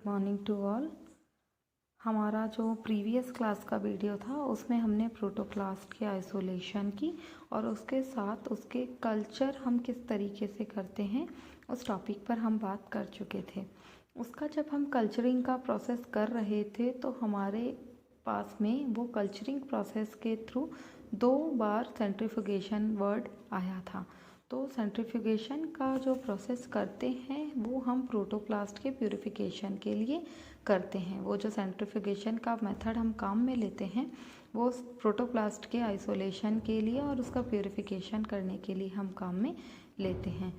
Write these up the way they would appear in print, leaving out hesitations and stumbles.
Morning to all. हमारा जो previous class का वीडियो था उसमें हमने प्रोटोप्लास्ट की आइसोलेशन की और उसके साथ उसके कल्चर हम किस तरीके से करते हैं उस टॉपिक पर हम बात कर चुके थे। उसका जब हम कल्चरिंग का प्रोसेस कर रहे थे तो हमारे पास में वो कल्चरिंग प्रोसेस के थ्रू 2 बार सेंट्रीफ्यूगेशन वर्ड आया था। तो सेंट्रीफ्यूगेशन का जो प्रोसेस करते हैं वो हम प्रोटोप्लास्ट के प्यूरिफिकेशन के लिए करते हैं। वो जो सेंट्रीफ्यूगेशन का मेथड हम काम में लेते हैं वो प्रोटोप्लास्ट के आइसोलेशन के लिए और उसका प्यूरिफिकेशन करने के लिए हम काम में लेते हैं।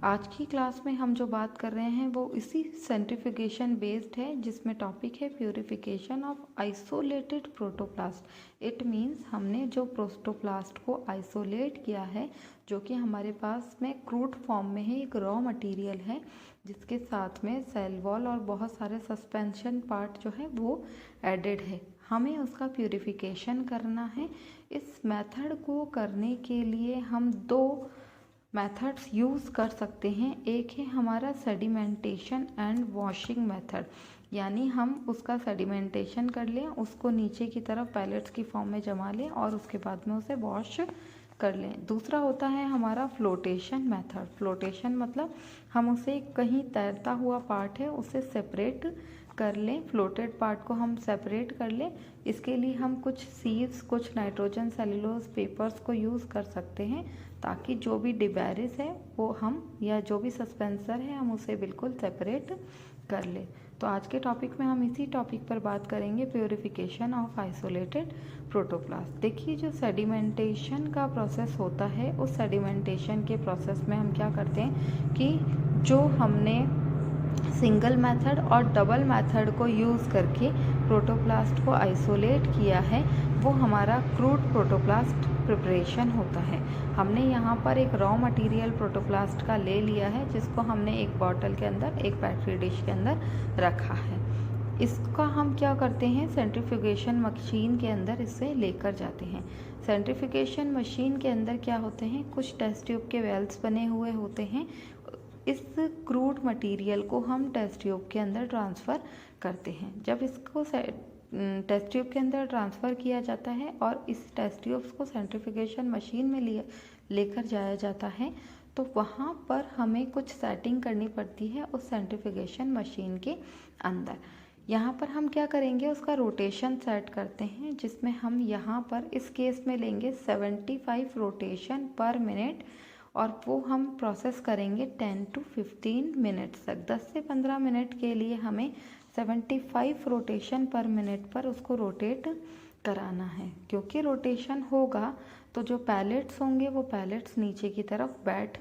आज की क्लास में हम जो बात कर रहे हैं वो इसी सेंट्रीफ्यूगेशन बेस्ड है, जिसमें टॉपिक है purification of isolated protoplast. It means हमने जो प्रोटोप्लास्ट को आइसोलेट किया है, जो कि हमारे पास में क्रूड फॉर्म में है, एक रॉ मटेरियल है जिसके साथ में सेल वॉल और बहुत सारे सस्पेंशन पार्ट जो है वो एडेड है, हमें उसका प्यूरिफिकेशन करना है। इस मेथड को करने के लिए हम 2 मेथड्स यूज़ कर सकते हैं। एक है हमारा सेडिमेंटेशन एंड वॉशिंग मेथड, यानी हम उसका सेडिमेंटेशन कर लें, उसको नीचे की तरफ पैलेट्स की फॉर्म में जमा लें और उसके बाद में उसे वॉश कर लें। दूसरा होता है हमारा फ्लोटेशन मेथड। फ्लोटेशन मतलब हम उसे कहीं तैरता हुआ पार्ट है उसे सेपरेट कर लें, फ्लोटेड पार्ट को हम सेपरेट कर लें। इसके लिए हम कुछ सीव्स, कुछ नाइट्रोजन सेलुलोज पेपर्स को यूज़ कर सकते हैं, ताकि जो भी डिबैरिस है वो हम या जो भी सस्पेंसर है हम उसे बिल्कुल सेपरेट कर ले। तो आज के टॉपिक में हम इसी टॉपिक पर बात करेंगे, प्योरिफिकेशन ऑफ आइसोलेटेड प्रोटोप्लास्ट। देखिए, जो सेडिमेंटेशन का प्रोसेस होता है उस सेडिमेंटेशन के प्रोसेस में हम क्या करते हैं कि जो हमने सिंगल मेथड और डबल मेथड को यूज़ करके प्रोटोप्लास्ट को आइसोलेट किया है वो हमारा क्रूड प्रोटोप्लास्ट प्रिपरेशन होता है। हमने यहाँ पर एक रॉ मटेरियल प्रोटोप्लास्ट का ले लिया है, जिसको हमने एक बॉटल के अंदर, एक पेट्री डिश के अंदर रखा है। इसका हम क्या करते हैं, सेंट्रीफ्यूगेशन मशीन के अंदर इसे लेकर जाते हैं। सेंट्रीफ्यूगेशन मशीन के अंदर क्या होते हैं, कुछ टेस्ट ट्यूब के वेल्स बने हुए होते हैं। इस क्रूड मटेरियल को हम टेस्ट ट्यूब के अंदर ट्रांसफ़र करते हैं। जब इसको टेस्ट ट्यूब के अंदर ट्रांसफ़र किया जाता है और इस टेस्ट ट्यूब्स को सेंट्रीफ्यूगेशन मशीन में लेकर जाया जाता है, तो वहाँ पर हमें कुछ सेटिंग करनी पड़ती है उस सेंट्रीफ्यूगेशन मशीन के अंदर। यहाँ पर हम क्या करेंगे, उसका रोटेशन सेट करते हैं, जिसमें हम यहाँ पर इस केस में लेंगे 75 रोटेशन पर मिनट और वो हम प्रोसेस करेंगे 10 to 15 मिनट्स तक। 10 से 15 मिनट के लिए हमें 75 रोटेशन पर मिनट पर उसको रोटेट कराना है, क्योंकि रोटेशन होगा तो जो पैलेट्स होंगे वो पैलेट्स नीचे की तरफ बैठ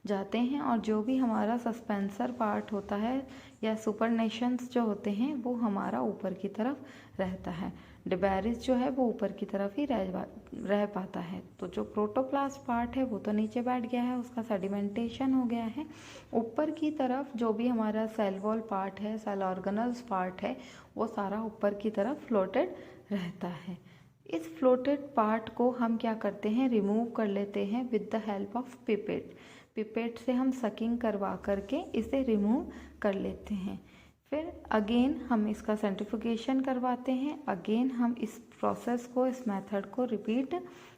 जाते हैं और जो भी हमारा सस्पेंसर पार्ट होता है या सुपरनेशंस जो होते हैं वो हमारा ऊपर की तरफ रहता है। डिबैरिस जो है वो ऊपर की तरफ ही रह पाता है। तो जो प्रोटोप्लास्ट पार्ट है वो तो नीचे बैठ गया है, उसका सेडिमेंटेशन हो गया है। ऊपर की तरफ जो भी हमारा सेल वॉल पार्ट है, सेल ऑर्गेनल्स पार्ट है, वो सारा ऊपर की तरफ फ्लोटेड रहता है। इस फ्लोटेड पार्ट को हम क्या करते हैं, रिमूव कर लेते हैं with the help of pipette. Pipette से हम सकिंग करवा करके इसे रिमूव कर लेते हैं। फिर अगेन हम इसका सेंट्रीफ्यूगेशन करवाते हैं, अगेन हम इस प्रोसेस को, इस मेथड को रिपीट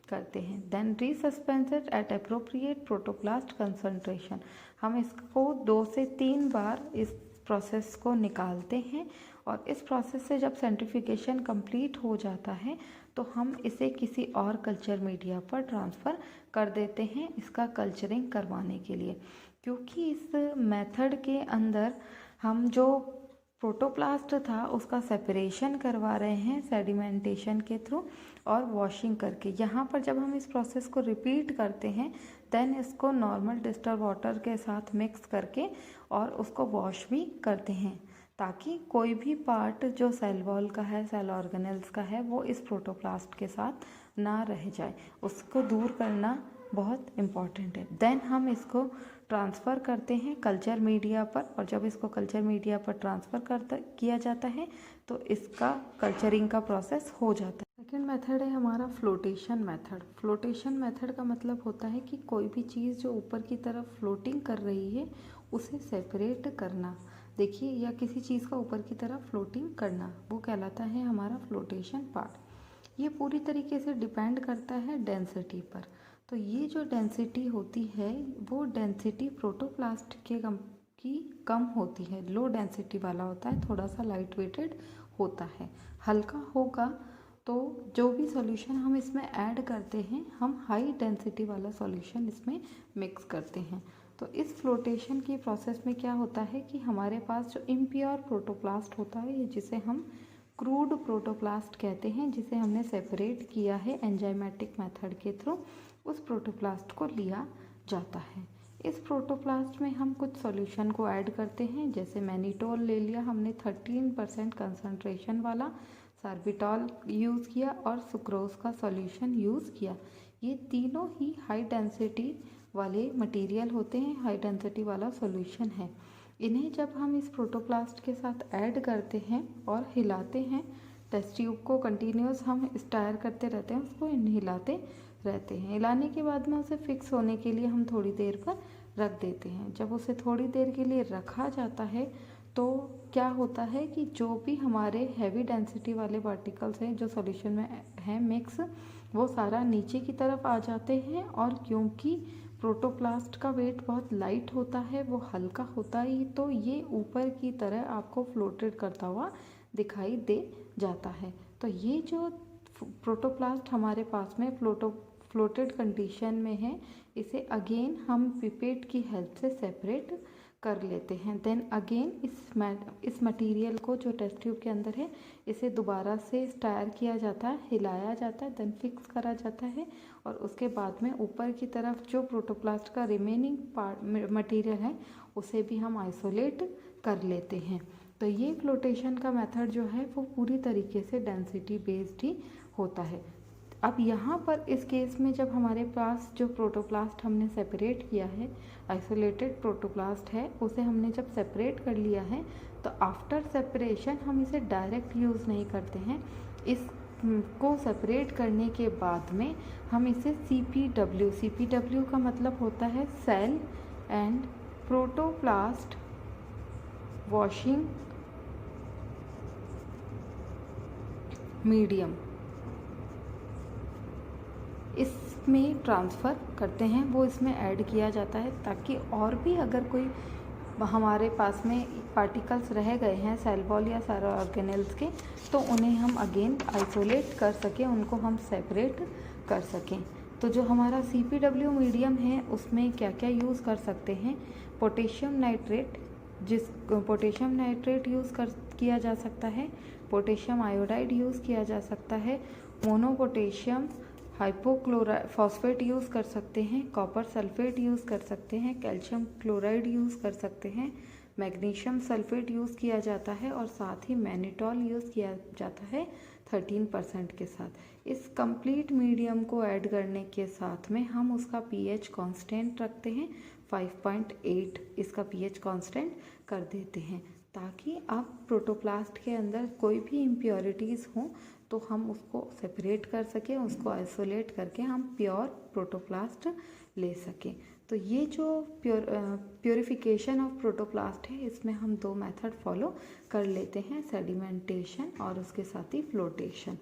करते हैं। Then resuspended at appropriate protoplast concentration. हम इसको 2 से 3 बार इस प्रोसेस को निकालते हैं और इस प्रोसेस से जब सेंट्रीफ्यूगेशन कंप्लीट हो जाता है तो हम इसे किसी और कल्चर मीडिया पर ट्रांसफ़र कर देते हैं इसका कल्चरिंग करवाने के लिए। क्योंकि इस मेथड के अंदर हम जो प्रोटोप्लास्ट था उसका सेपरेशन करवा रहे हैं सेडिमेंटेशन के थ्रू और वॉशिंग करके। यहाँ पर जब हम इस प्रोसेस को रिपीट करते हैं देन इसको नॉर्मल डिस्टर्ब वाटर के साथ मिक्स करके और उसको वॉश भी करते हैं, ताकि कोई भी पार्ट जो सेल वॉल का है, सेल ऑर्गेनल्स का है, वो इस प्रोटोप्लास्ट के साथ ना रह जाए। उसको दूर करना बहुत इम्पॉर्टेंट है। देन हम इसको ट्रांसफ़र करते हैं कल्चर मीडिया पर, और जब इसको कल्चर मीडिया पर ट्रांसफ़र किया जाता है तो इसका कल्चरिंग का प्रोसेस हो जाता है। सेकेंड मेथड है हमारा फ्लोटेशन मेथड। फ्लोटेशन मेथड का मतलब होता है कि कोई भी चीज़ जो ऊपर की तरफ फ्लोटिंग कर रही है उसे सेपरेट करना। देखिए, या किसी चीज़ का ऊपर की तरफ फ्लोटिंग करना, वो कहलाता है हमारा फ्लोटेशन पार्ट। ये पूरी तरीके से डिपेंड करता है डेंसिटी पर। तो ये जो डेंसिटी होती है वो डेंसिटी प्रोटोप्लास्ट की कम होती है, लो डेंसिटी वाला होता है, थोड़ा सा लाइट वेटेड होता है। हल्का होगा तो जो भी सॉल्यूशन हम इसमें ऐड करते हैं, हम हाई डेंसिटी वाला सॉल्यूशन इसमें मिक्स करते हैं। तो इस फ्लोटेशन की प्रोसेस में क्या होता है कि हमारे पास जो इम्प्योर प्रोटोप्लास्ट होता है, जिसे हम क्रूड प्रोटोप्लास्ट कहते हैं, जिसे हमने सेपरेट किया है एंजाइमेटिक मेथड के थ्रू, उस प्रोटोप्लास्ट को लिया जाता है। इस प्रोटोप्लास्ट में हम कुछ सॉल्यूशन को ऐड करते हैं, जैसे मैनिटोल ले लिया हमने 13% कंसंट्रेशन वाला, सार्बिटॉल यूज़ किया और सुक्रोज का सॉल्यूशन यूज़ किया। ये तीनों ही हाई डेंसिटी वाले मटेरियल होते हैं, हाई डेंसिटी वाला सॉल्यूशन है। इन्हें जब हम इस प्रोटोप्लास्ट के साथ ऐड करते हैं और हिलाते हैं, टेस्ट ट्यूब को कंटिन्यूस हम स्टायर करते रहते हैं, उसको हिलाते रहते हैं। हिलाने के बाद में उसे फिक्स होने के लिए हम थोड़ी देर पर रख देते हैं। जब उसे थोड़ी देर के लिए रखा जाता है तो क्या होता है कि जो भी हमारे हैवी डेंसिटी वाले पार्टिकल्स हैं जो सॉल्यूशन में हैं मिक्स, वो सारा नीचे की तरफ आ जाते हैं। और क्योंकि प्रोटोप्लास्ट का वेट बहुत लाइट होता है, वो हल्का होता है, तो ये ऊपर की तरह आपको फ्लोटेड करता हुआ दिखाई दे जाता है। तो ये जो प्रोटोप्लास्ट हमारे पास में फ्लोटेड कंडीशन में है, इसे अगेन हम पिपेट की हेल्प से सेपरेट कर लेते हैं। देन अगेन इस मटेरियल को जो टेस्ट ट्यूब के अंदर है, इसे दोबारा से स्टायर किया जाता है, हिलाया जाता है, देन फिक्स करा जाता है। और उसके बाद में ऊपर की तरफ जो प्रोटोप्लास्ट का रिमेनिंग पार्ट मटेरियल है, उसे भी हम आइसोलेट कर लेते हैं। तो ये फ्लोटेशन का मेथड जो है वो पूरी तरीके से डेंसिटी बेस्ड ही होता है। अब यहाँ पर इस केस में जब हमारे पास जो प्रोटोप्लास्ट हमने सेपरेट किया है, आइसोलेटेड प्रोटोप्लास्ट है, उसे हमने जब सेपरेट कर लिया है, तो आफ्टर सेपरेशन हम इसे डायरेक्ट यूज़ नहीं करते हैं। इसको सेपरेट करने के बाद में हम इसे CPW का मतलब होता है cell and protoplast washing medium, इसमें ट्रांसफ़र करते हैं, वो इसमें ऐड किया जाता है, ताकि और भी अगर कोई हमारे पास में पार्टिकल्स रह गए हैं सेल वॉल या सारे ऑर्गेनेल्स के, तो उन्हें हम अगेन आइसोलेट कर सकें, उनको हम सेपरेट कर सकें। तो जो हमारा CPW मीडियम है, उसमें क्या क्या यूज़ कर सकते हैं? पोटेशियम नाइट्रेट यूज़ किया जा सकता है, पोटेशियम आयोडाइड यूज़ किया जा सकता है, मोनोपोटेशियम फॉस्फेट यूज़ कर सकते हैं, कॉपर सल्फेट यूज़ कर सकते हैं, कैल्शियम क्लोराइड यूज़ कर सकते हैं, मैग्नीशियम सल्फेट यूज़ किया जाता है, और साथ ही मैनिटॉल यूज़ किया जाता है 13% के साथ। इस कंप्लीट मीडियम को ऐड करने के साथ में हम उसका pH कांस्टेंट रखते हैं 5.8, इसका pH कांस्टेंट कर देते हैं, ताकि आप प्रोटोप्लास्ट के अंदर कोई भी इम्प्योरिटीज़ हों तो हम उसको सेपरेट कर सकें, उसको आइसोलेट करके हम प्योर प्रोटोप्लास्ट ले सकें। तो ये जो प्योरिफिकेशन ऑफ प्रोटोप्लास्ट है, इसमें हम 2 मेथड फॉलो कर लेते हैं, सेडिमेंटेशन और उसके साथ ही फ्लोटेशन।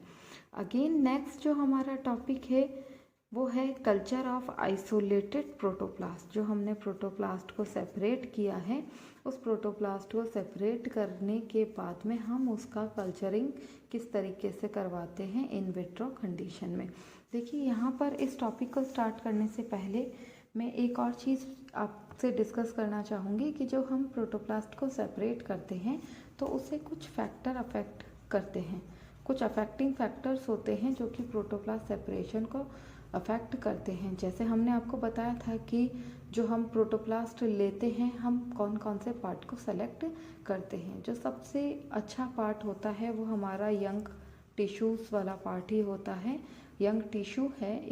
अगेन नेक्स्ट जो हमारा टॉपिक है वो है कल्चर ऑफ आइसोलेटेड प्रोटोप्लास्ट। जो हमने प्रोटोप्लास्ट को सेपरेट किया है, उस प्रोटोप्लास्ट को सेपरेट करने के बाद में हम उसका कल्चरिंग किस तरीके से करवाते हैं इन विट्रो कंडीशन में। देखिए, यहाँ पर इस टॉपिक को स्टार्ट करने से पहले मैं एक और चीज़ आपसे डिस्कस करना चाहूँगी कि जो हम प्रोटोप्लास्ट को सेपरेट करते हैं तो उससे कुछ फैक्टर अफेक्ट करते हैं, कुछ अफेक्टिंग फैक्टर्स होते हैं जो कि प्रोटोप्लास्ट सेपरेशन को अफेक्ट करते हैं। जैसे हमने आपको बताया था कि जो हम प्रोटोप्लास्ट लेते हैं, हम कौन कौन से पार्ट को सेलेक्ट करते हैं। जो सबसे अच्छा पार्ट होता है वो हमारा यंग टिश्यूज़ वाला पार्ट ही होता है। यंग टिश्यू है,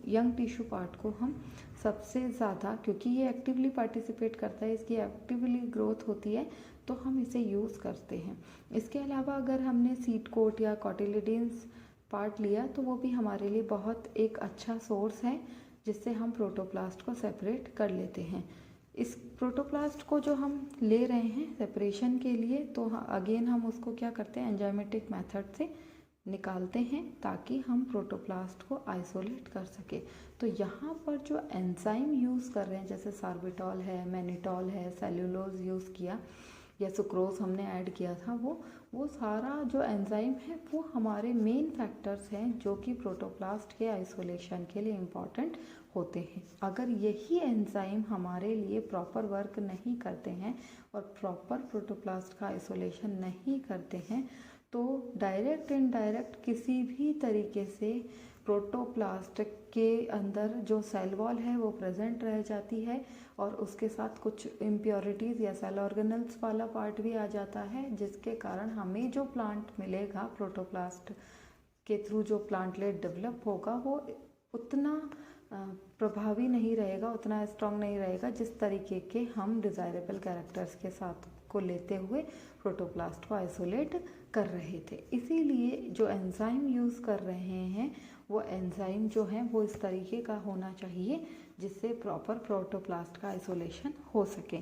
यंग टिश्यू पार्ट को हम सबसे ज़्यादा, क्योंकि ये एक्टिवली पार्टिसिपेट करता है, इसकी एक्टिवली ग्रोथ होती है, तो हम इसे यूज़ करते हैं। इसके अलावा अगर हमने सीड कोट या कॉटिलिडन्स पार्ट लिया तो वो भी हमारे लिए बहुत एक अच्छा सोर्स है, जिससे हम प्रोटोप्लास्ट को सेपरेट कर लेते हैं। इस प्रोटोप्लास्ट को जो हम ले रहे हैं सेपरेशन के लिए, तो अगेन हम उसको क्या करते हैं, एंजाइमेटिक मेथड से निकालते हैं ताकि हम प्रोटोप्लास्ट को आइसोलेट कर सके। तो यहाँ पर जो एंजाइम यूज़ कर रहे हैं, जैसे सार्बिटॉल है, मैनिटॉल है, सेल्यूलोज यूज़ किया या सुक्रोज हमने ऐड किया था, वो सारा जो एंजाइम है वो हमारे मेन फैक्टर्स हैं जो कि प्रोटोप्लास्ट के आइसोलेशन के लिए इम्पॉर्टेंट होते हैं। अगर यही एंजाइम हमारे लिए प्रॉपर वर्क नहीं करते हैं और प्रॉपर प्रोटोप्लास्ट का आइसोलेशन नहीं करते हैं, तो डायरेक्ट इनडायरेक्ट किसी भी तरीके से प्रोटोप्लास्ट के अंदर जो सेल वॉल है वो प्रेजेंट रह जाती है और उसके साथ कुछ इम्प्योरिटीज़ या सेल ऑर्गेनल्स वाला पार्ट भी आ जाता है, जिसके कारण हमें जो प्लांट मिलेगा प्रोटोप्लास्ट के थ्रू, जो प्लांटलेट डेवलप होगा वो उतना प्रभावी नहीं रहेगा, उतना स्ट्रॉन्ग नहीं रहेगा जिस तरीके के हम डिज़ायरेबल कैरेक्टर्स के साथ को लेते हुए प्रोटोप्लास्ट को आइसोलेट कर रहे थे। इसीलिए जो एंजाइम यूज़ कर रहे हैं वो एंजाइम जो है वो इस तरीके का होना चाहिए जिससे प्रॉपर प्रोटोप्लास्ट का आइसोलेशन हो सके।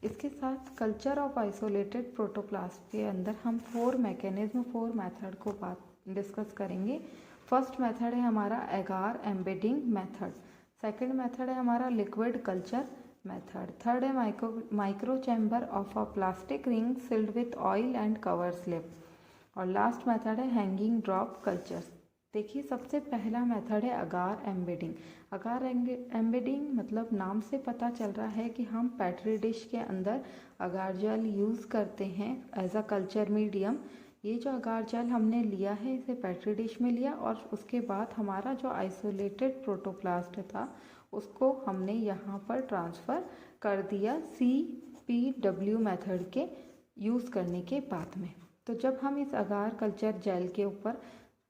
इसके साथ कल्चर ऑफ आइसोलेटेड प्रोटोप्लास्ट के अंदर हम 4 मेथड को डिस्कस करेंगे। फर्स्ट मेथड है हमारा एगार एम्बेडिंग मेथड, सेकंड मेथड है हमारा लिक्विड कल्चर मेथड, थर्ड है micro chamber of a plastic ring sealed with oil and cover slip, और लास्ट मेथड है हैंगिंग ड्रॉप कल्चर। देखिए, सबसे पहला मेथड है अगार एम्बेडिंग। अगार एम्बेडिंग मतलब नाम से पता चल रहा है कि हम पेट्री डिश के अंदर अगार जेल यूज़ करते हैं एज अ कल्चर मीडियम। ये जो अगार जेल हमने लिया है इसे पेट्री डिश में लिया और उसके बाद हमारा जो आइसोलेटेड प्रोटोप्लास्ट था उसको हमने यहाँ पर ट्रांसफ़र कर दिया CPW मेथड के यूज़ करने के बाद में। तो जब हम इस अगार कल्चर जेल के ऊपर,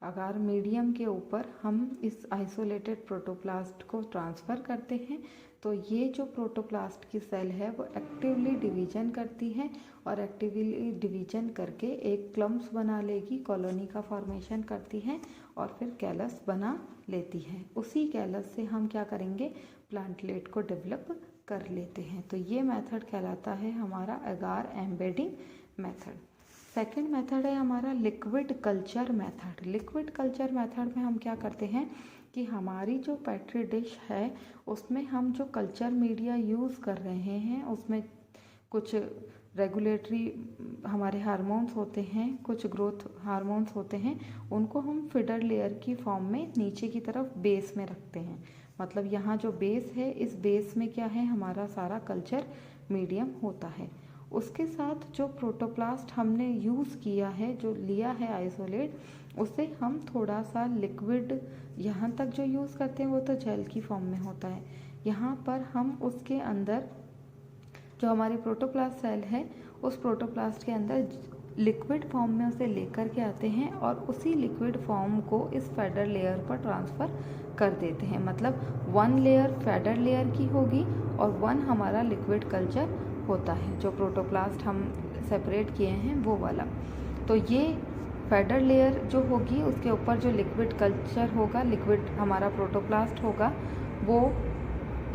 अगार मीडियम के ऊपर हम इस आइसोलेटेड प्रोटोप्लास्ट को ट्रांसफ़र करते हैं, तो ये जो प्रोटोप्लास्ट की सेल है वो एक्टिवली डिवीजन करती है और एक्टिवली डिवीजन करके एक क्लम्प्स बना लेगी, कॉलोनी का फॉर्मेशन करती है और फिर कैलस बना लेती है। उसी कैलस से हम क्या करेंगे, प्लांटलेट को डेवलप कर लेते हैं। तो ये मेथड कहलाता है हमारा अगार एम्बेडिंग मेथड। सेकेंड मेथड है हमारा liquid culture method. Liquid culture method में हम क्या करते हैं कि हमारी जो पेट्री डिश है उसमें हम जो कल्चर मीडिया यूज़ कर रहे हैं उसमें कुछ रेगुलेटरी हमारे हार्मोन्स होते हैं, कुछ ग्रोथ हार्मोन्स होते हैं, उनको हम फीडर लेयर की फॉर्म में नीचे की तरफ बेस में रखते हैं। मतलब यहाँ जो बेस है, इस बेस में क्या है, हमारा सारा कल्चर मीडियम होता है। उसके साथ जो प्रोटोप्लास्ट हमने यूज़ किया है, जो लिया है आइसोलेट, उसे हम थोड़ा सा लिक्विड यहाँ तक जो यूज़ करते हैं वो तो जेल की फॉर्म में होता है। यहाँ पर हम उसके अंदर जो हमारी प्रोटोप्लास्ट सेल है उस प्रोटोप्लास्ट के अंदर लिक्विड फॉर्म में उसे लेकर के आते हैं और उसी लिक्विड फॉर्म को इस फेडर लेयर पर ट्रांसफ़र कर देते हैं। मतलब 1 लेयर फेडर लेयर की होगी और 1 हमारा लिक्विड कल्चर होता है। जो प्रोटोप्लास्ट हम सेपरेट किए हैं वो वाला, तो ये फेडर लेयर जो होगी उसके ऊपर जो लिक्विड कल्चर होगा, लिक्विड हमारा प्रोटोप्लास्ट होगा, वो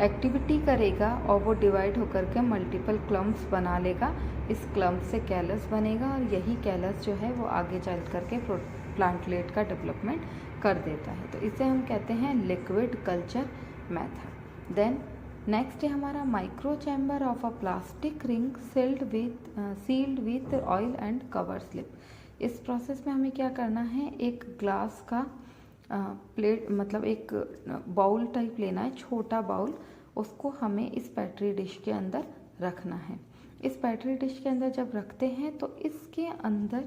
एक्टिविटी करेगा और वो डिवाइड होकर के मल्टीपल क्लम्प्स बना लेगा। इस क्लम्प से कैलस बनेगा और यही कैलस जो है वो आगे चल करके प्लांटलेट का डेवलपमेंट कर देता है। तो इसे हम कहते हैं liquid culture method. Then next है हमारा micro chamber of a plastic ring sealed with oil and cover slip. इस प्रोसेस में हमें क्या करना है, एक ग्लास का प्लेट मतलब एक बाउल टाइप लेना है, छोटा बाउल, उसको हमें इस पेट्री डिश के अंदर रखना है। इस पेट्री डिश के अंदर जब रखते हैं तो इसके अंदर,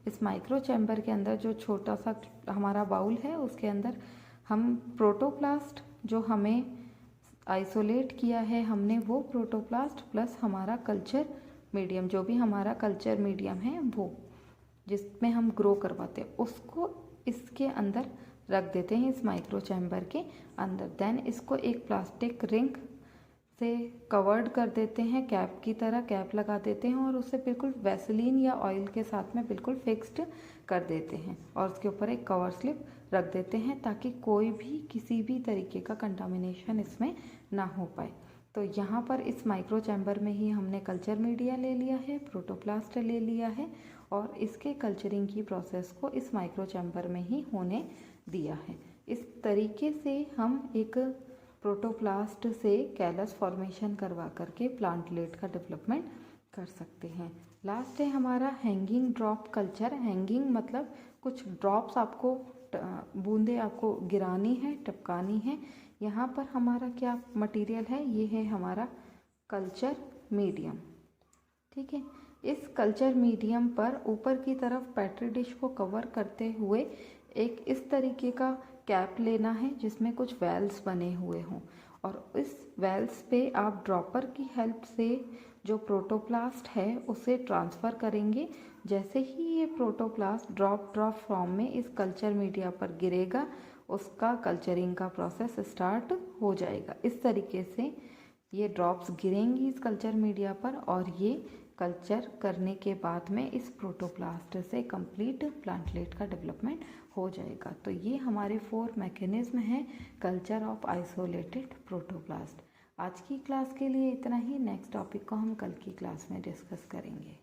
इस माइक्रो चैम्बर के अंदर जो छोटा सा हमारा बाउल है उसके अंदर हम प्रोटोप्लास्ट जो हमें आइसोलेट किया है हमने, वो प्रोटोप्लास्ट प्लस हमारा कल्चर मीडियम, जो भी हमारा कल्चर मीडियम है वो जिसमें हम ग्रो करवाते हैं, उसको इसके अंदर रख देते हैं इस माइक्रो चैम्बर के अंदर। देन इसको एक प्लास्टिक रिंग से कवर्ड कर देते हैं, कैप की तरह कैप लगा देते हैं और उसे बिल्कुल वैसलीन या ऑयल के साथ में बिल्कुल फिक्स्ड कर देते हैं और उसके ऊपर एक कवर स्लिप रख देते हैं ताकि कोई भी किसी भी तरीके का कंटामिनेशन इसमें ना हो पाए। तो यहाँ पर इस माइक्रो चैम्बर में ही हमने कल्चर मीडिया ले लिया है, प्रोटोप्लास्ट ले लिया है और इसके कल्चरिंग की प्रोसेस को इस माइक्रो चैम्बर में ही होने दिया है। इस तरीके से हम एक प्रोटोप्लास्ट से कैलस फॉर्मेशन करवा करके प्लांटलेट का डेवलपमेंट कर सकते हैं। लास्ट है हमारा हैंगिंग ड्रॉप कल्चर। हैंगिंग मतलब कुछ ड्रॉप्स आपको बूंदे आपको गिरानी है, टपकानी है। यहाँ पर हमारा क्या मटेरियल है, ये है हमारा कल्चर मीडियम। ठीक है, इस कल्चर मीडियम पर ऊपर की तरफ पेट्री डिश को कवर करते हुए एक इस तरीके का कैप लेना है जिसमें कुछ वेल्स बने हुए हों और इस वेल्स पे आप ड्रॉपर की हेल्प से जो प्रोटोप्लास्ट है उसे ट्रांसफ़र करेंगे। जैसे ही ये प्रोटोप्लास्ट ड्रॉप फॉर्म में इस कल्चर मीडिया पर गिरेगा, उसका कल्चरिंग का प्रोसेस स्टार्ट हो जाएगा। इस तरीके से ये ड्रॉप्स गिरेंगी इस कल्चर मीडिया पर और ये कल्चर करने के बाद में इस प्रोटोप्लास्ट से कंप्लीट प्लांटलेट का डेवलपमेंट हो जाएगा। तो ये हमारे 4 मैकेनिज्म हैं कल्चर ऑफ आइसोलेटेड प्रोटोप्लास्ट। आज की क्लास के लिए इतना ही। नेक्स्ट टॉपिक को हम कल की क्लास में डिस्कस करेंगे।